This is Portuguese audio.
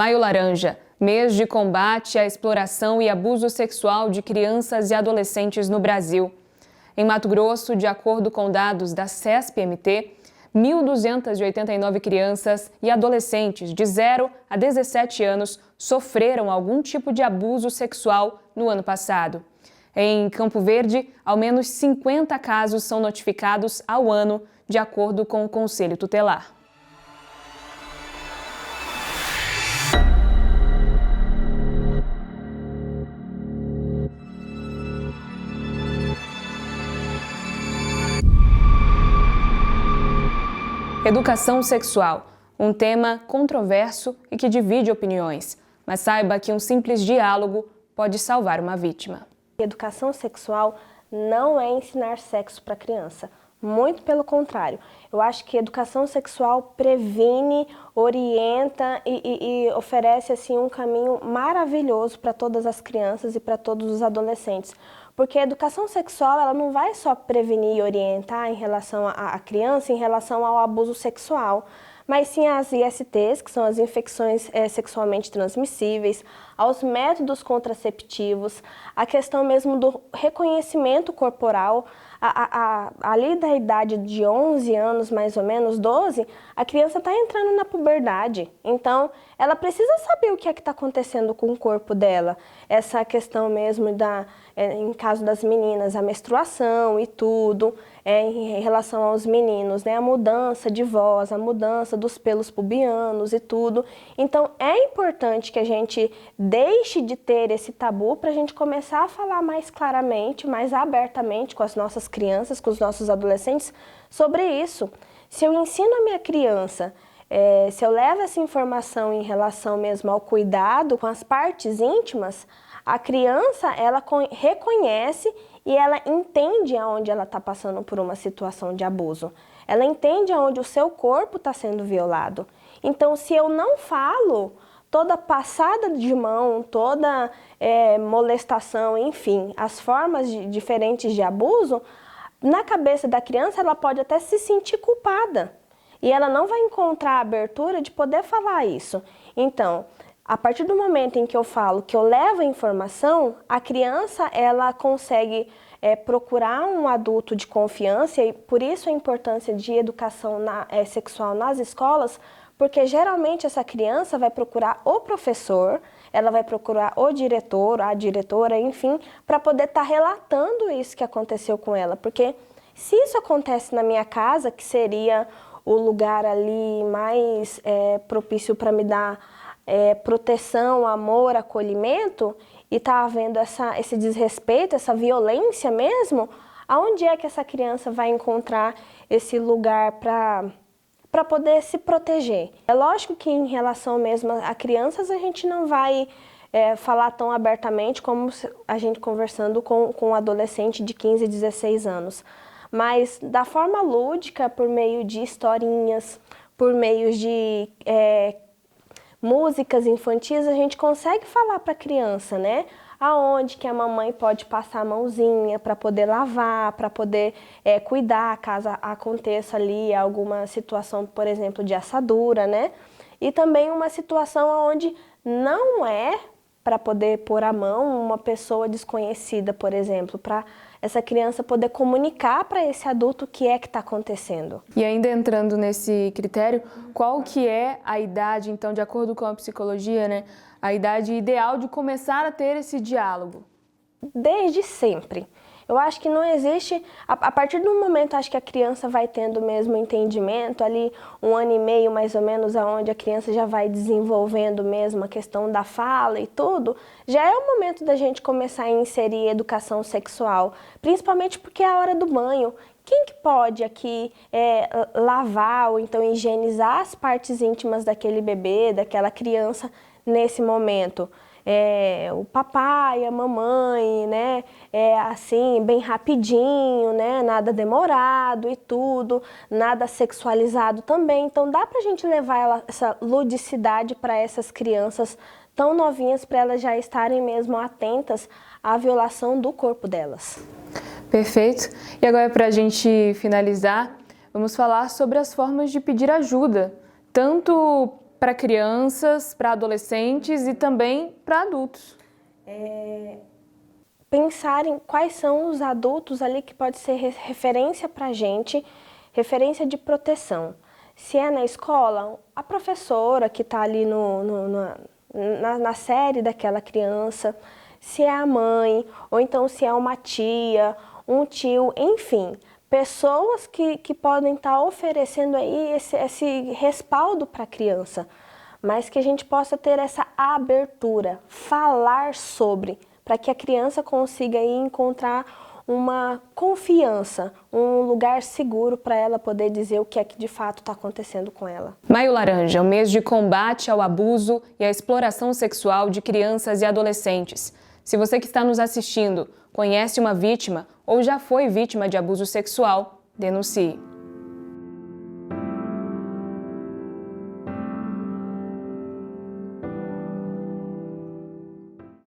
Maio Laranja, mês de combate à exploração e abuso sexual de crianças e adolescentes no Brasil. Em Mato Grosso, de acordo com dados da CESP-MT, 1.289 crianças e adolescentes de 0 a 17 anos sofreram algum tipo de abuso sexual no ano passado. Em Campo Verde, ao menos 50 casos são notificados ao ano, de acordo com o Conselho Tutelar. Educação sexual, um tema controverso e que divide opiniões, mas saiba que um simples diálogo pode salvar uma vítima. Educação sexual não é ensinar sexo para criança, muito pelo contrário. Eu acho que educação sexual previne, orienta e oferece assim, um caminho maravilhoso para todas as crianças e para todos os adolescentes. Porque a educação sexual ela não vai só prevenir e orientar em relação à criança, em relação ao abuso sexual, mas sim às ISTs, que são as infecções sexualmente transmissíveis, aos métodos contraceptivos, a questão mesmo do reconhecimento corporal. Ali da idade de 11 anos, mais ou menos, 12, a criança está entrando na puberdade. Então, ela precisa saber o que é que está acontecendo com o corpo dela. Essa questão mesmo, em caso das meninas, a menstruação e tudo, em relação aos meninos, né, a mudança de voz, a mudança dos pelos pubianos e tudo. Então, é importante que a gente deixe de ter esse tabu para a gente começar a falar mais claramente, mais abertamente com as nossas crianças, com os nossos adolescentes sobre isso. Se eu ensino a minha criança, se eu levo essa informação em relação mesmo ao cuidado com as partes íntimas, a criança ela reconhece e ela entende aonde ela está passando por uma situação de abuso. Ela entende aonde o seu corpo está sendo violado. Então, se eu não falo, toda passada de mão, toda molestação, enfim, as formas diferentes de abuso, na cabeça da criança ela pode até se sentir culpada. E ela não vai encontrar a abertura de poder falar isso. Então, a partir do momento em que eu falo, que eu levo a informação, a criança ela consegue procurar um adulto de confiança, e por isso a importância de educação sexual nas escolas, porque geralmente essa criança vai procurar o professor, ela vai procurar o diretor, a diretora, enfim, para poder estar relatando isso que aconteceu com ela. Porque se isso acontece na minha casa, que seria o lugar ali mais propício para me dar proteção, amor, acolhimento, e está havendo esse desrespeito, essa violência mesmo, aonde é que essa criança vai encontrar esse lugar para poder se proteger? É lógico que em relação mesmo a crianças a gente não vai falar tão abertamente como a gente conversando com um adolescente de 15, 16 anos. Mas da forma lúdica, por meio de historinhas, por meio de músicas infantis, a gente consegue falar para a criança, né? Aonde que a mamãe pode passar a mãozinha para poder lavar, para poder cuidar caso aconteça ali alguma situação, por exemplo, de assadura, né? E também uma situação onde não é para poder pôr a mão uma pessoa desconhecida, por exemplo, para essa criança poder comunicar para esse adulto o que é que está acontecendo. E ainda entrando nesse critério, qual que é a idade, então, de acordo com a psicologia, né, a idade ideal de começar a ter esse diálogo? Desde sempre. Eu acho que não existe, a partir do momento acho que a criança vai tendo mesmo entendimento, ali 1 ano e meio mais ou menos, aonde a criança já vai desenvolvendo mesmo a questão da fala e tudo, já é o momento da gente começar a inserir educação sexual, principalmente porque é a hora do banho. Quem que pode aqui lavar ou então higienizar as partes íntimas daquele bebê, daquela criança nesse momento? O papai, a mamãe, né, assim, bem rapidinho, né, nada demorado e tudo, nada sexualizado também. Então dá pra gente levar essa ludicidade para essas crianças tão novinhas, para elas já estarem mesmo atentas à violação do corpo delas. Perfeito. E agora, para a gente finalizar, vamos falar sobre as formas de pedir ajuda, tanto para crianças, para adolescentes e também para adultos. Pensar em quais são os adultos ali que pode ser referência para a gente, referência de proteção. Se é na escola, a professora que está ali na série daquela criança, se é a mãe, ou então se é uma tia, um tio, enfim, pessoas que podem estar oferecendo aí esse respaldo para a criança, mas que a gente possa ter essa abertura, falar sobre, para que a criança consiga aí encontrar uma confiança, um lugar seguro para ela poder dizer o que é que de fato está acontecendo com ela. Maio Laranja é o mês de combate ao abuso e à exploração sexual de crianças e adolescentes. Se você que está nos assistindo conhece uma vítima ou já foi vítima de abuso sexual, denuncie.